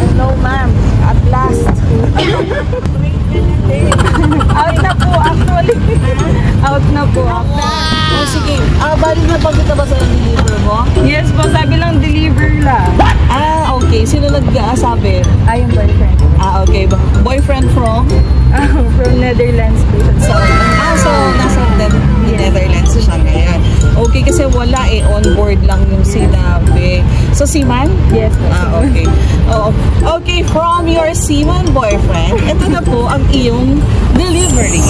Hello, ma'am. At last. Out na po, actually. Out na po. Oh, sige. Bali na pag kita ba sa deliver mo? Yes po, sabi lang deliver lang. Okay. Sino nag-aasabi? Yung boyfriend. Okay. Boyfriend from? From Netherlands po. So nasa Netherlands siya ngayon. Okay, kasi wala on board lang yung sinabi. So, Seaman? Yes. Okay. Okay, from your Seaman boyfriend, ito na po ang iyong delivery.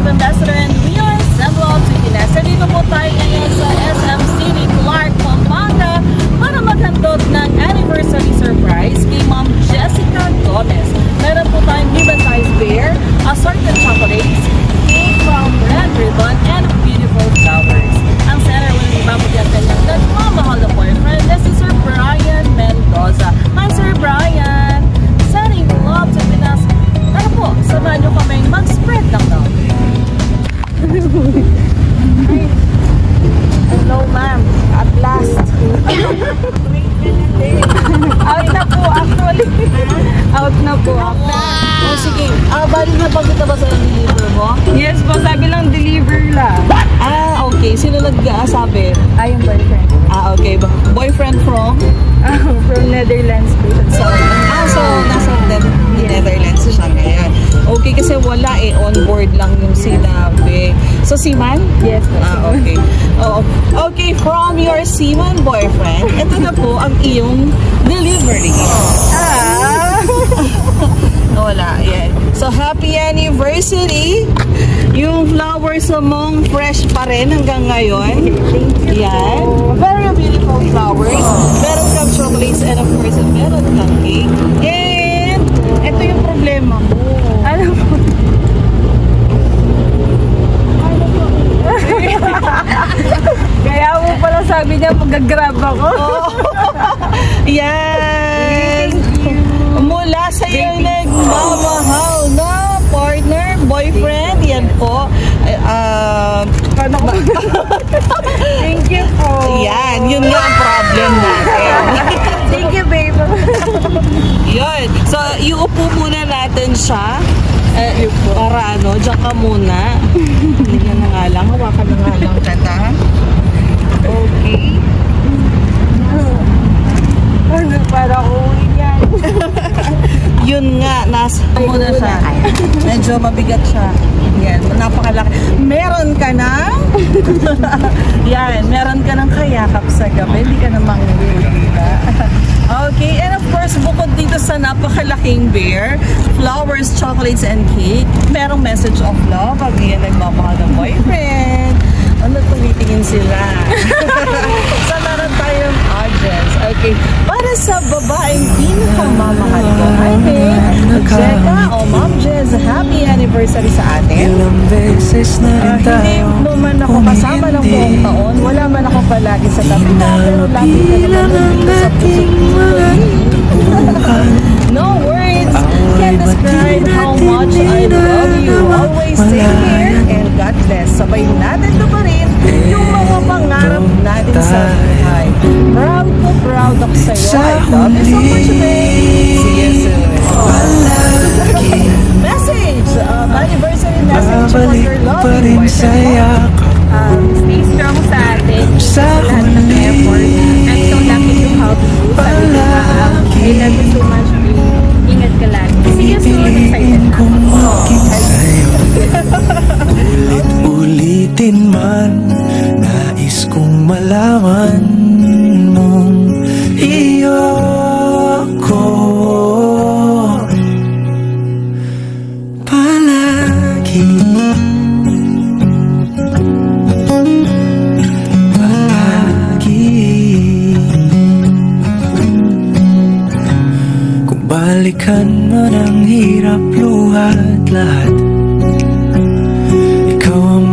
Ambassador, and we are Central Tikinas. Dito po tayo ngayon sa SM City, Clark, Pampanga para maghandog ng anniversary surprise kay Ma'am Jessica Gomez. Meron po tayong given-size bear, assorted chocolates, cake from red ribbon, and beautiful flowers. Ang center will be babagyan kanyang nagmamahal na boyfriend. This is Sir Brian Mendoza. Hi, Sir Brian! Sending love to Pinas. Tara po, samahan nyo kami mag-spread ng love. Hello, ma'am. At last. Out na po, actually. Out na po. Oh, sige. Bali na pag kita ba sa deliver mo? Yes po, sabi lang deliver lang. Okay. Sino nag-aasabi? Yung boyfriend. Okay. Boyfriend from? From Netherlands po. So nasa Netherlands siya ngayon. Okay, kasi wala on board lang yung sinabi. So, Seaman? Yes. Okay. Okay, from your Seaman boyfriend, ito na po ang iyong delivery. Wala, yan. So, happy anniversary! Yung flowers mong fresh pa rin hanggang ngayon. Thank you. Yan. Very beautiful flowers. Meron kang chocolates and of course, meron kang cake. And, ito yung problema mo. Ano po? Kaya mo pala sabi niya mag-grab ako. Yan. Mula sa iyo nagmamahal na partner, boyfriend, yan po. Thank you po. Yan, yun nga ang problem natin. Thank you, babe. Yun. So, iupo muna natin siya. Para diyan ka muna. Hindi na nga lang, hawakan na nga lang kita. Okay. Para uwi yan. Yun nga, nasa muna siya. Medyo mabigat siya. Yan, napakalaki. Meron ka ng yan, meron ka ng kayakap sa gabi. Hindi ka na manguhulita. Okay, and of course, bukod dito sa napakalaking bear, flowers, chocolates, and cake, merong message of love. Pag yan nagmamahal ng boyfriend. Ano, tumitingin sila. So, meron tayong audience. Okay, para sa babaeng pinakamamahal ko. Hi, babe. Jessica o Ma'am Jez, happy anniversary sa atin. Ilang beses na rin tayo Hindi mo man ako kasama ng buong taon. Wala man ako palagi sa tabi mo. Pero lagi ka naman dito sa puso. No words can describe how much I love you. Always take care and God bless. Sabay natin ito pa rin yung mga pangarap natin sa buhay. Proud ako sa'yo. I love you so much, babe. See you soon. Message! Anniversary message for your loving boyfriend. Stay strong sa atin. Sa lahat ng effort. I'm so lucky to help you. I love you so much. Ingat ka lang. See you soon. Excited ako. Ulitin man, nais kong malaman mong iyo ko palagi. Kung balikan man ang hirap luhat lahat, ikaw ang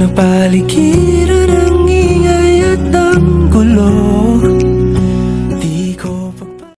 kapaligiran